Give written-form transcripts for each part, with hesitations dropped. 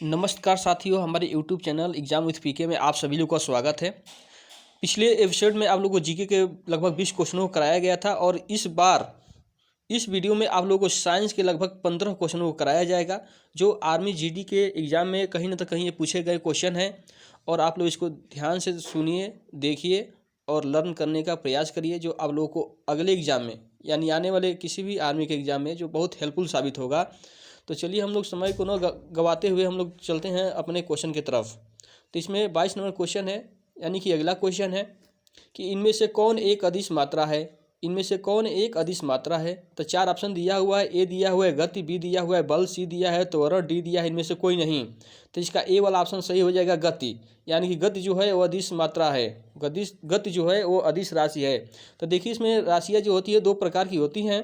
नमस्कार साथियों, हमारे यूट्यूब चैनल एग्जाम विथ पीके में आप सभी लोग का स्वागत है। पिछले एपिसोड में आप लोगों को जीके के लगभग 20 क्वेश्चनों को कराया गया था और इस बार इस वीडियो में आप लोगों को साइंस के लगभग 15 क्वेश्चनों को कराया जाएगा, जो आर्मी जीडी के एग्ज़ाम में कहीं ना कहीं ये पूछे गए क्वेश्चन हैं। और आप लोग इसको ध्यान से सुनिए, देखिए और लर्न करने का प्रयास करिए, जो आप लोगों को अगले एग्ज़ाम में यानी आने वाले किसी भी आर्मी के एग्ज़ाम में जो बहुत हेल्पफुल साबित होगा। तो चलिए हम लोग समय को न गवाते हुए हम लोग चलते हैं अपने क्वेश्चन की तरफ। तो इसमें 22 नंबर क्वेश्चन है, यानी कि अगला क्वेश्चन है कि इनमें से कौन एक अदिश मात्रा है। इनमें से कौन एक अदिश मात्रा है। तो 4 ऑप्शन दिया हुआ है। ए दिया हुआ है गति, बी दिया हुआ है बल, सी दिया है त्वरण, डी दिया है इनमें से कोई नहीं। तो इसका ए वाला ऑप्शन सही हो जाएगा, गति। यानी कि गति जो है वो अदिश मात्रा है। गति जो है वो अदिश राशि है। तो देखिए इसमें राशियाँ जो होती है 2 प्रकार की होती हैं।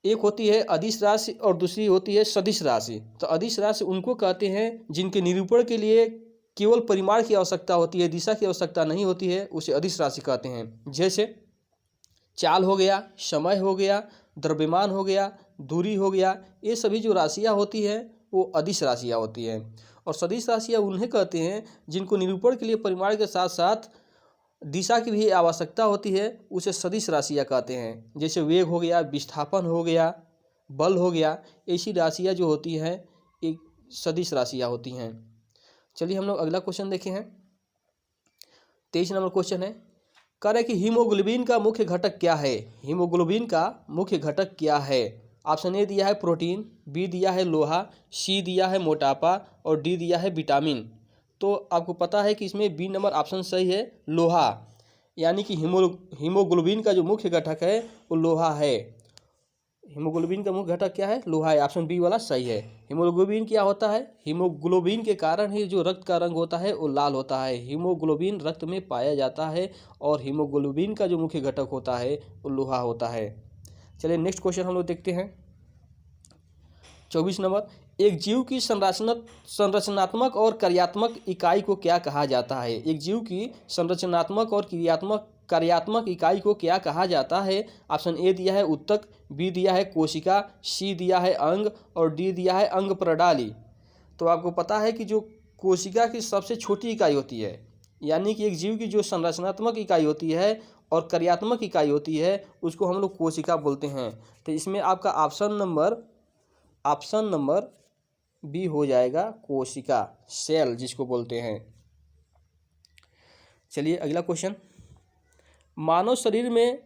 एक होती है अदिश राशि और दूसरी होती है सदिश राशि। तो अदिश राशि उनको कहते हैं जिनके निरूपण के लिए केवल परिमाण की आवश्यकता होती है, दिशा की आवश्यकता नहीं होती है, उसे अदिश राशि कहते हैं। जैसे चाल हो गया, समय हो गया, द्रव्यमान हो गया, दूरी हो गया, ये सभी जो राशियाँ होती हैं वो अदिश राशियाँ होती हैं। और सदिश राशियाँ उन्हें कहते हैं जिनको निरूपण के लिए परिमाण के साथ साथ दिशा की भी आवश्यकता होती है, उसे सदिश राशियाँ कहते हैं। जैसे वेग हो गया, विस्थापन हो गया, बल हो गया, ऐसी राशियाँ जो होती हैं एक सदिश राशियाँ होती हैं। चलिए हम लोग अगला क्वेश्चन देखे हैं। 23 नंबर क्वेश्चन है, कह रहे कि हीमोग्लोबिन का मुख्य घटक क्या है। हीमोग्लोबिन का मुख्य घटक क्या है। ऑप्शन ए दिया है प्रोटीन, बी दिया है लोहा, सी दिया है मोटापा और डी दिया है विटामिन। तो आपको पता है कि इसमें बी नंबर ऑप्शन सही है, लोहा। यानी कि हीमोग्लोबिन का जो मुख्य घटक है वो लोहा है। हीमोग्लोबिन का मुख्य घटक क्या है, लोहा है। ऑप्शन बी वाला सही है। हीमोग्लोबिन क्या होता है, हीमोग्लोबिन के कारण ही जो रक्त का रंग होता है वो लाल होता है। हीमोग्लोबिन रक्त में पाया जाता है और हीमोग्लोबिन का जो मुख्य घटक होता है वो लोहा होता है। चलिए नेक्स्ट क्वेश्चन हम लोग देखते हैं। 24 नंबर, एक जीव की संरचनात्मक और कार्यात्मक इकाई को क्या कहा जाता है। एक जीव की संरचनात्मक और कार्यात्मक इकाई को क्या कहा जाता है। ऑप्शन ए दिया है ऊतक, बी दिया है कोशिका, सी दिया है अंग और डी दिया है अंग प्रणाली। तो आपको पता है कि जो कोशिका की सबसे छोटी इकाई होती है, यानी कि एक जीव की जो संरचनात्मक इकाई होती है और कार्यात्मक इकाई होती है, उसको हम लोग कोशिका बोलते हैं। तो इसमें आपका ऑप्शन नंबर बी हो जाएगा, कोशिका, सेल जिसको बोलते हैं। चलिए अगला क्वेश्चन, मानव शरीर में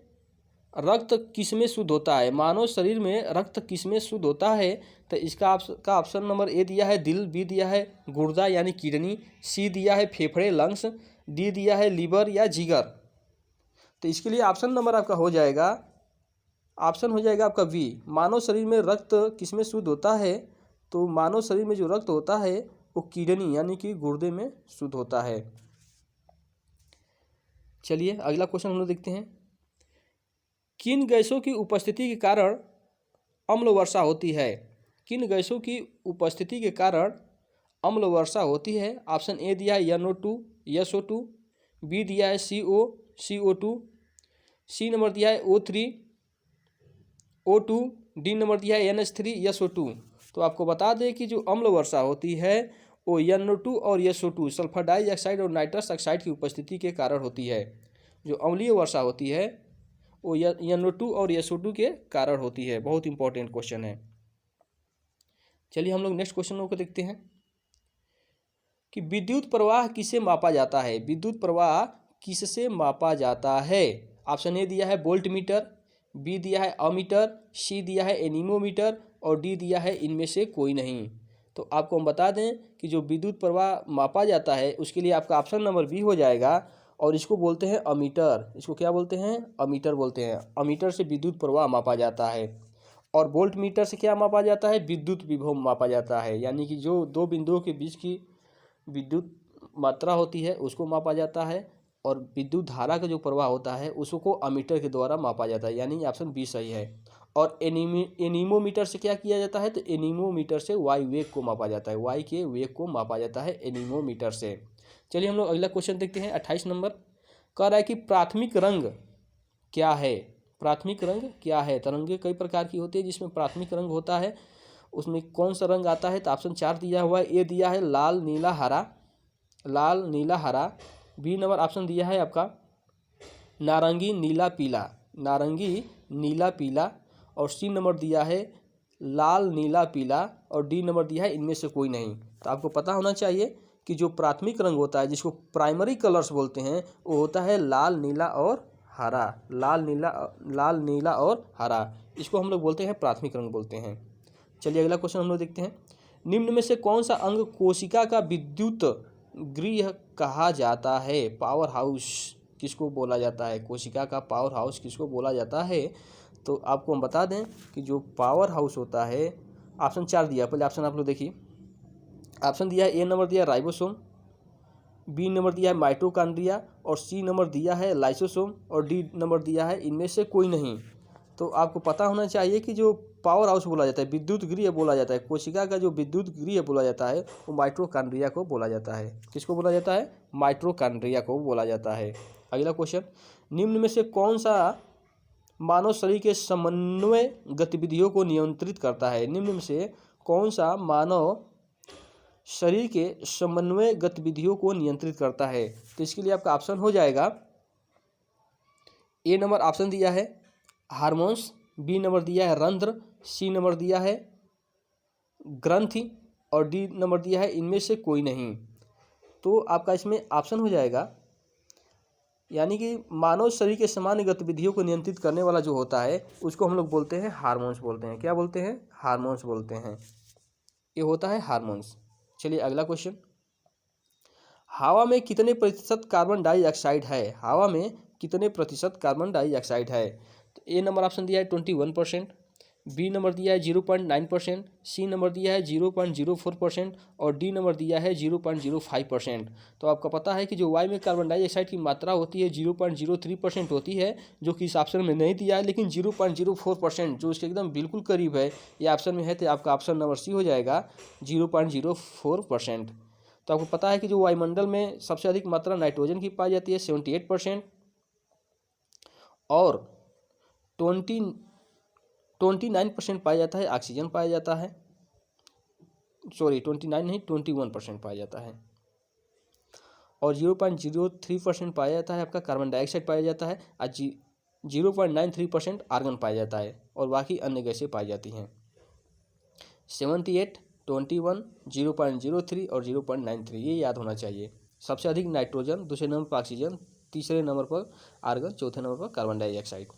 रक्त किसमें शुद्ध होता है। मानव शरीर में रक्त किसमें शुद्ध होता है। तो इसका ऑप्शन नंबर ए दिया है दिल, बी दिया है गुर्दा यानी किडनी, सी दिया है फेफड़े लंग्स, डी दिया है लीवर या जिगर। तो इसके लिए ऑप्शन नंबर आपका हो जाएगा, ऑप्शन हो जाएगा आपका बी। मानव शरीर में रक्त किसमें शुद्ध होता है। तो मानव शरीर में जो रक्त होता है वो किडनी यानी कि गुर्दे में शुद्ध होता है। चलिए अगला क्वेश्चन हम लोग देखते हैं। किन गैसों की उपस्थिति के कारण अम्ल वर्षा होती है। किन गैसों की उपस्थिति के कारण अम्ल वर्षा होती है। ऑप्शन ए दिया है NO2 SO2, बी दिया है CO2, सी नंबर दिया है O3 O2, डी नंबर दिया है NH3 SO2। तो आपको बता दें कि जो अम्ल वर्षा होती है वो NO2 और SO2 सल्फर डाइऑक्साइड और नाइट्रस ऑक्साइड की उपस्थिति के कारण होती है। जो अम्लीय वर्षा होती है वो NO2 और SO2 के कारण होती है। बहुत इंपॉर्टेंट क्वेश्चन है। चलिए हम लोग नेक्स्ट क्वेश्चन को देखते हैं कि विद्युत प्रवाह किसे मापा जाता है। विद्युत प्रवाह किससे मापा जाता है। ऑप्शन ए दिया है वोल्ट मीटर, बी दिया है अमीटर, सी दिया है एनीमोमीटर और डी दिया है इनमें से कोई नहीं। तो आपको हम बता दें कि जो विद्युत प्रवाह मापा जाता है उसके लिए आपका ऑप्शन नंबर बी हो जाएगा और इसको बोलते हैं अमीटर। इसको क्या बोलते हैं, अमीटर बोलते हैं। अमीटर से विद्युत प्रवाह मापा जाता है। और वोल्ट मीटर से क्या मापा जाता है, विद्युत विभव मापा जाता है। यानी कि जो 2 बिंदुओं के बीच की विद्युत मात्रा होती है उसको मापा जाता है और विद्युत धारा का जो प्रवाह होता है उसको अमीटर के द्वारा मापा जाता है। यानी ऑप्शन बी सही है। और एनीमोमीटर से क्या किया जाता है, तो एनीमोमीटर से वायु वेग को मापा जाता है। वायु के वेग को मापा जाता है एनीमोमीटर से। चलिए हम लोग अगला क्वेश्चन देखते हैं। 28 नंबर कह रहा है कि प्राथमिक रंग क्या है। प्राथमिक रंग क्या है। तरंगे कई प्रकार की होती है, जिसमें प्राथमिक रंग होता है उसमें कौन सा रंग आता है? तो ऑप्शन 4 दिया हुआ है, ए दिया है लाल नीला हरा, लाल नीला हरा। बी नंबर ऑप्शन दिया है आपका नारंगी नीला पीला, नारंगी नीला पीला। और सी नंबर दिया है लाल नीला पीला। और डी नंबर दिया है इनमें से कोई नहीं। तो आपको पता होना चाहिए कि जो प्राथमिक रंग होता है, जिसको प्राइमरी कलर्स बोलते हैं, वो होता है लाल नीला और हरा, लाल नीला और हरा। इसको हम लोग बोलते हैं प्राथमिक रंग बोलते हैं। चलिए अगला क्वेश्चन हम लोग देखते हैं। निम्न में से कौन सा अंग कोशिका का विद्युत गृह कहा जाता है? पावर हाउस किसको बोला जाता है? कोशिका का पावर हाउस किसको बोला जाता है? तो आपको हम बता दें कि जो पावर हाउस होता है, ऑप्शन 4 दिया, पहले ऑप्शन आप लोग देखिए। ऑप्शन दिया है, ए नंबर दिया है राइबोसोम, बी नंबर दिया है माइटोकॉन्ड्रिया, और सी नंबर दिया है लाइसोसोम, और डी नंबर दिया है इनमें से कोई नहीं। तो आपको पता होना चाहिए कि जो पावर हाउस बोला जाता है, विद्युत गृह बोला जाता है, कोशिका का जो विद्युत गृह बोला जाता है, वो माइटोकॉन्ड्रिया को बोला जाता है। किसको बोला जाता है? माइटोकॉन्ड्रिया को बोला जाता है। अगला क्वेश्चन, निम्न में से कौन सा मानव शरीर के समन्वय गतिविधियों को नियंत्रित करता है? निम्न में से कौन सा मानव शरीर के समन्वय गतिविधियों को नियंत्रित करता है? तो इसके लिए आपका ऑप्शन हो जाएगा, ए नंबर ऑप्शन दिया है हार्मोन्स, बी नंबर दिया है रंध्र, सी नंबर दिया है ग्रंथि, और डी नंबर दिया है इनमें से कोई नहीं। तो आपका इसमें ऑप्शन हो जाएगा, यानी कि मानव शरीर के सामान्य गतिविधियों को नियंत्रित करने वाला जो होता है, उसको हम लोग बोलते हैं हार्मोन्स बोलते हैं। क्या बोलते हैं? हार्मोन्स बोलते हैं। ये होता है हार्मोन्स। चलिए अगला क्वेश्चन, हवा में कितने प्रतिशत कार्बन डाइऑक्साइड है? हवा में कितने प्रतिशत कार्बन डाइऑक्साइड है? तो ए नंबर ऑप्शन दिया है 21%, बी नंबर दिया है 0.9%, सी नंबर दिया है 0.04%, और डी नंबर दिया है 0.05%। तो आपको पता है कि जो वायु में कार्बन डाइऑक्साइड की मात्रा होती है 0.03% होती है, जो कि इस ऑप्शन में नहीं दिया है, लेकिन 0.04% जो इसके एकदम बिल्कुल करीब है, ये ऑप्शन में है, तो आपका ऑप्शन नंबर सी हो जाएगा 0.04%। तो आपको पता है कि जो वायुमंडल में सबसे अधिक मात्रा नाइट्रोजन की पाई जाती है 78%, और 29% पाया जाता है ऑक्सीजन पाया जाता है, सॉरी 29 नहीं 21% पाया जाता है, और 0.03% पाया जाता है आपका कार्बन डाइऑक्साइड पाया जाता है, और 0.93% आर्गन पाया जाता है, और बाकी अन्य गैसें पाई जाती हैं। 78, 21, 0.03 और 0.93 ये याद होना चाहिए। सबसे अधिक नाइट्रोजन, दूसरे नंबर पर ऑक्सीजन, तीसरे नंबर पर आर्गन, चौथे नंबर पर कार्बन डाइऑक्साइड।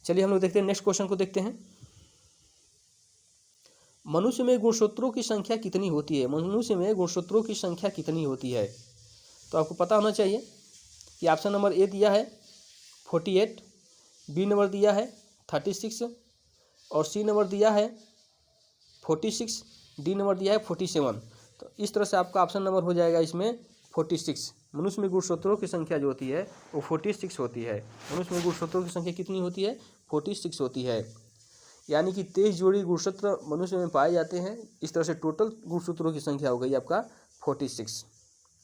चलिए हम लोग देखते हैं, नेक्स्ट क्वेश्चन को देखते हैं। मनुष्य में गुणसूत्रों की संख्या कितनी होती है? मनुष्य में गुणसूत्रों की संख्या कितनी होती है? तो आपको पता होना चाहिए कि ऑप्शन नंबर ए दिया है 48, बी नंबर दिया है 36, और सी नंबर दिया है 46, डी नंबर दिया है 47। तो इस तरह से आपका ऑप्शन नंबर हो जाएगा इसमें 46। मनुष्य में गुणसूत्रों की संख्या जो होती है वो 46 होती है। मनुष्य में गुणसूत्रों की संख्या कितनी होती है? 46 होती है, यानी कि 23 जोड़ी गुणसूत्र मनुष्य में पाए जाते हैं। इस तरह से टोटल गुणसूत्रों की संख्या हो गई आपका 46।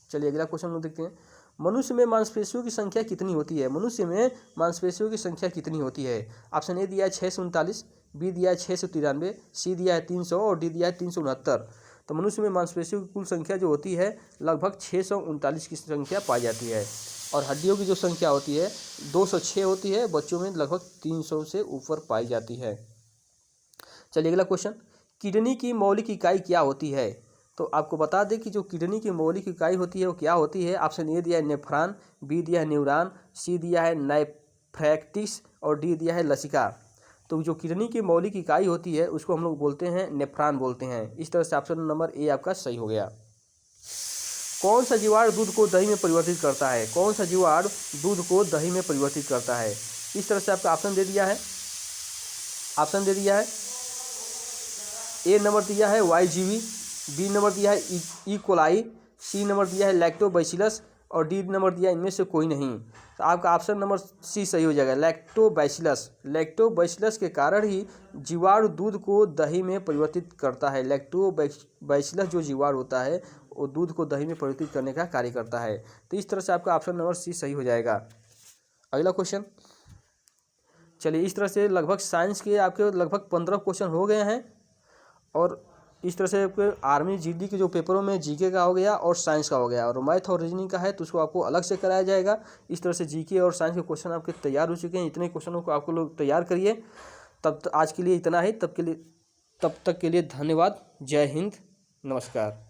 चलिए अगला क्वेश्चन हम देखते हैं, मनुष्य में मांसपेशियों की संख्या कितनी होती है? मनुष्य में मांसपेशियों की संख्या कितनी होती है? ऑप्शन ए दिया है 639, बी दिया है 693, सी दिया है 300, और डी दिया है 369। तो मनुष्य में मांसपेशियों की कुल संख्या जो होती है लगभग 639 की संख्या पाई जाती है, और हड्डियों की जो संख्या होती है 206 होती है। बच्चों में लगभग 300 से ऊपर पाई जाती है। चलिए अगला क्वेश्चन, किडनी की मौलिक इकाई क्या होती है? तो आपको बता दें कि जो किडनी की मौलिक इकाई होती है वो क्या होती है। ऑप्शन ए दिया है नेफ्रॉन, बी दिया है न्यूरॉन, सी दिया है नेफ्रैक्टिस, और डी दिया है लसिका। तो जो किडनी की मौलिक इकाई होती है उसको हम लोग बोलते हैं नेफ्रॉन बोलते हैं। इस तरह से ऑप्शन नंबर ए आपका सही हो गया। कौन सा जीवाणु दूध को दही में परिवर्तित करता है? कौन सा जीवाणु दूध को दही में परिवर्तित करता है? इस तरह से आपका ऑप्शन दे दिया है, ऑप्शन दे दिया है, ए नंबर दिया है वाईजीवी, बी नंबर दिया है ई कोलाई, सी नंबर दिया है लैक्टोबैसिलस, और डी नंबर दिया इनमें से कोई नहीं। तो आपका ऑप्शन नंबर सी सही हो जाएगा, लैक्टोबैसिलस। लैक्टोबैसिलस के कारण ही जीवाणु दूध को दही में परिवर्तित करता है। लैक्टोबैसिलस जो जीवाणु होता है वो दूध को दही में परिवर्तित करने का कार्य करता है। तो इस तरह से आपका ऑप्शन नंबर सी सही हो जाएगा। अगला क्वेश्चन, चलिए इस तरह से लगभग साइंस के आपके लगभग 15 क्वेश्चन हो गए हैं। और इस तरह से आपके आर्मी जीडी के जो पेपरों में जीके का हो गया और साइंस का हो गया, और मैथ और रीजनिंग का है तो उसको आपको अलग से कराया जाएगा। इस तरह से जीके और साइंस के क्वेश्चन आपके तैयार हो चुके हैं। इतने क्वेश्चनों को आपको लोग तैयार करिए। आज के लिए इतना ही। तब तक के लिए धन्यवाद। जय हिंद, नमस्कार।